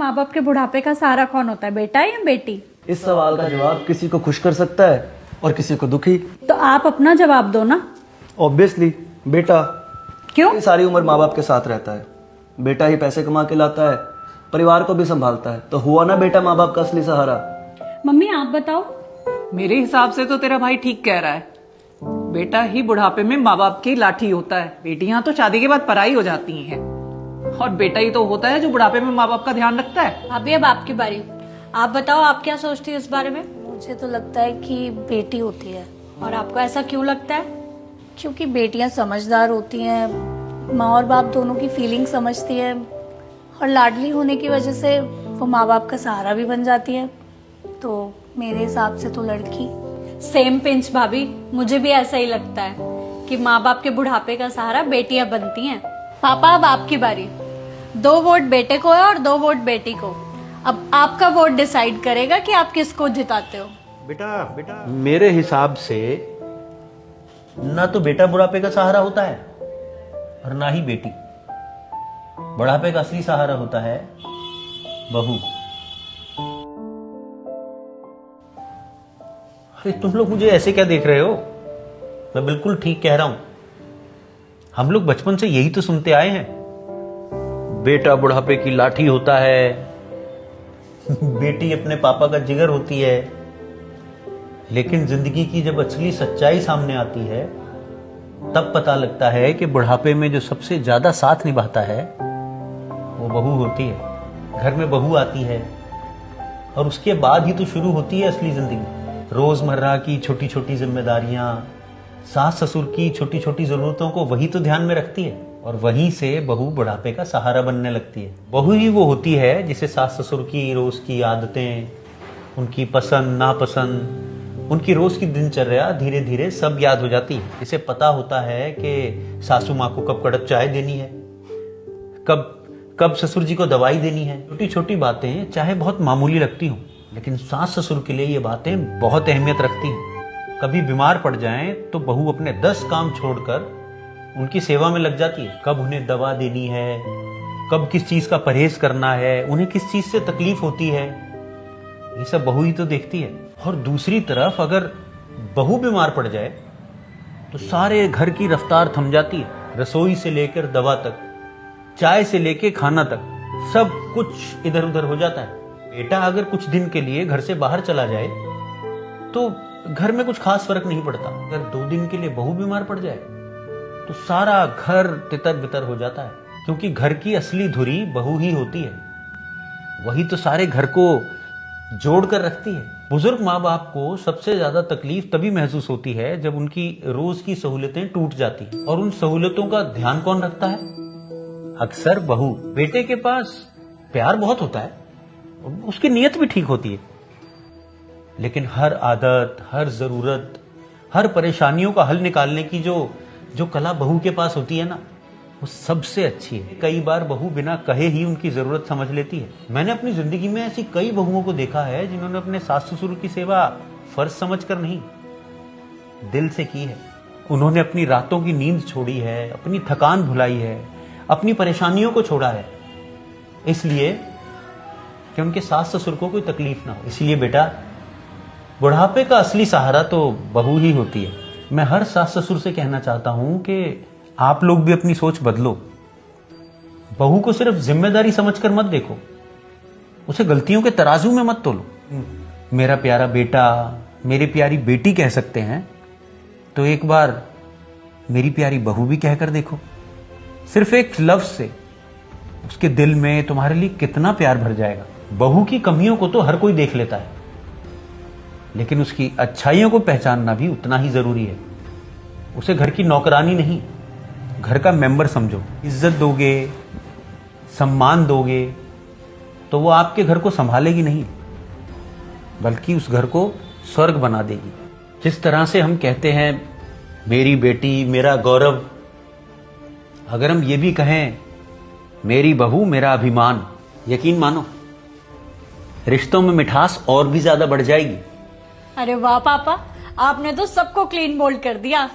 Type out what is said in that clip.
माँ बाप के बुढ़ापे का सहारा कौन होता है, बेटा या बेटी? इस सवाल का जवाब किसी को खुश कर सकता है और किसी को दुखी। तो आप अपना जवाब दो ना। ऑब्वियसली बेटा। क्यों? ये सारी उम्र माँ बाप के साथ रहता है, बेटा ही पैसे कमा के लाता है, परिवार को भी संभालता है, तो हुआ ना बेटा माँ बाप का असली सहारा। मम्मी आप बताओ। मेरे हिसाब से तो तेरा भाई ठीक कह रहा है, बेटा ही बुढ़ापे में माँ बाप की लाठी होता है। बेटियां तो शादी के बाद पराई हो जाती हैं, और बेटा ही तो होता है जो बुढ़ापे में माँ बाप का ध्यान रखता है। अभी अब आपकी बारी, आप बताओ आप क्या सोचती है इस बारे में? मुझे तो लगता है कि बेटी होती है। और आपको ऐसा क्यों लगता है? क्योंकि बेटियां समझदार होती हैं, माँ और बाप दोनों की फीलिंग समझती है, और लाडली होने की वजह से वो माँ बाप का सहारा भी बन जाती है। तो मेरे हिसाब से तो लड़की। सेम पिंच भाभी, मुझे भी ऐसा ही लगता है कि माँ बाप के बुढ़ापे का सहारा बेटियां बनती हैं। पापा अब आपकी बारी। 2 वोट बेटे को है और 2 वोट बेटी को। अब आपका वोट डिसाइड करेगा कि आप किसको जिताते हो। बेटा मेरे हिसाब से ना तो बेटा बुढ़ापे का सहारा होता है और ना ही बेटी। बुढ़ापे का असली सहारा होता है बहू। अरे तुम लोग मुझे ऐसे क्या देख रहे हो? मैं बिल्कुल ठीक कह रहा हूं। हम लोग बचपन से यही तो सुनते आए हैं, बेटा बुढ़ापे की लाठी होता है, बेटी अपने पापा का जिगर होती है। लेकिन जिंदगी की जब असली सच्चाई सामने आती है तब पता लगता है कि बुढ़ापे में जो सबसे ज्यादा साथ निभाता है वो बहू होती है। घर में बहू आती है और उसके बाद ही तो शुरू होती है असली जिंदगी। रोजमर्रा की छोटी छोटी जिम्मेदारियां, सास ससुर की छोटी छोटी जरूरतों को वही तो ध्यान में रखती है, और वहीं से बहू बुढ़ापे का सहारा बनने लगती है। बहू ही वो होती है जिसे सास ससुर की रोज की आदतें, उनकी पसंद नापसंद, उनकी रोज की दिनचर्या धीरे धीरे सब याद हो जाती है। इसे पता होता है कि सासू माँ को कब कड़क चाय देनी है, कब ससुर जी को दवाई देनी है। छोटी छोटी बातें चाहे बहुत मामूली लगती हों, लेकिन सास ससुर के लिए ये बातें बहुत अहमियत रखती हैं। कभी बीमार पड़ जाएं तो बहू अपने 10 काम छोड़कर उनकी सेवा में लग जाती है। कब उन्हें दवा देनी है, कब किस चीज का परहेज करना है, उन्हें किस चीज से तकलीफ होती है, ये सब बहू ही तो देखती है। और दूसरी तरफ अगर बहू बीमार पड़ जाए तो सारे घर की रफ्तार थम जाती है। रसोई से लेकर दवा तक, चाय से लेकर खाना तक, सब कुछ इधर उधर हो जाता है। बेटा अगर कुछ दिन के लिए घर से बाहर चला जाए तो घर में कुछ खास फर्क नहीं पड़ता। अगर 2 दिन के लिए बहू बीमार पड़ जाए तो सारा घर तितर बितर हो जाता है, क्योंकि घर की असली धुरी बहू ही होती है। वही तो सारे घर को जोड़ कर रखती है। बुजुर्ग माँ बाप को सबसे ज्यादा तकलीफ तभी महसूस होती है जब उनकी रोज की सहूलतें टूट जाती हैं, और उन सहूलतों का ध्यान कौन रखता है? अक्सर बहू। बेटे के पास प्यार बहुत होता है, उसकी नीयत भी ठीक होती है, लेकिन हर आदत, हर जरूरत, हर परेशानियों का हल निकालने की जो कला बहू के पास होती है ना, वो सबसे अच्छी है। कई बार बहू बिना कहे ही उनकी जरूरत समझ लेती है। मैंने अपनी जिंदगी में ऐसी कई बहुओं को देखा है जिन्होंने अपने सास ससुर की सेवा फर्ज समझकर नहीं, दिल से की है। उन्होंने अपनी रातों की नींद छोड़ी है, अपनी थकान भुलाई है, अपनी परेशानियों को छोड़ा है, इसलिए कि उनके सास ससुर को कोई तकलीफ ना हो। इसलिए बेटा, बुढ़ापे का असली सहारा तो बहू ही होती है। मैं हर सास ससुर से कहना चाहता हूं कि आप लोग भी अपनी सोच बदलो। बहू को सिर्फ जिम्मेदारी समझकर मत देखो, उसे गलतियों के तराजू में मत तोलो। मेरा प्यारा बेटा, मेरी प्यारी बेटी कह सकते हैं तो एक बार मेरी प्यारी बहू भी कहकर देखो। सिर्फ एक लफ्ज से उसके दिल में तुम्हारे लिए कितना प्यार भर जाएगा। बहू की कमियों को तो हर कोई देख लेता है, लेकिन उसकी अच्छाइयों को पहचानना भी उतना ही जरूरी है। उसे घर की नौकरानी नहीं, घर का मेंबर समझो। इज्जत दोगे, सम्मान दोगे तो वो आपके घर को संभालेगी नहीं, बल्कि उस घर को स्वर्ग बना देगी। जिस तरह से हम कहते हैं मेरी बेटी मेरा गौरव, अगर हम ये भी कहें मेरी बहू मेरा अभिमान, यकीन मानो रिश्तों में मिठास और भी ज्यादा बढ़ जाएगी। अरे वाह पापा, आपने तो सबको क्लीन बोल्ड कर दिया।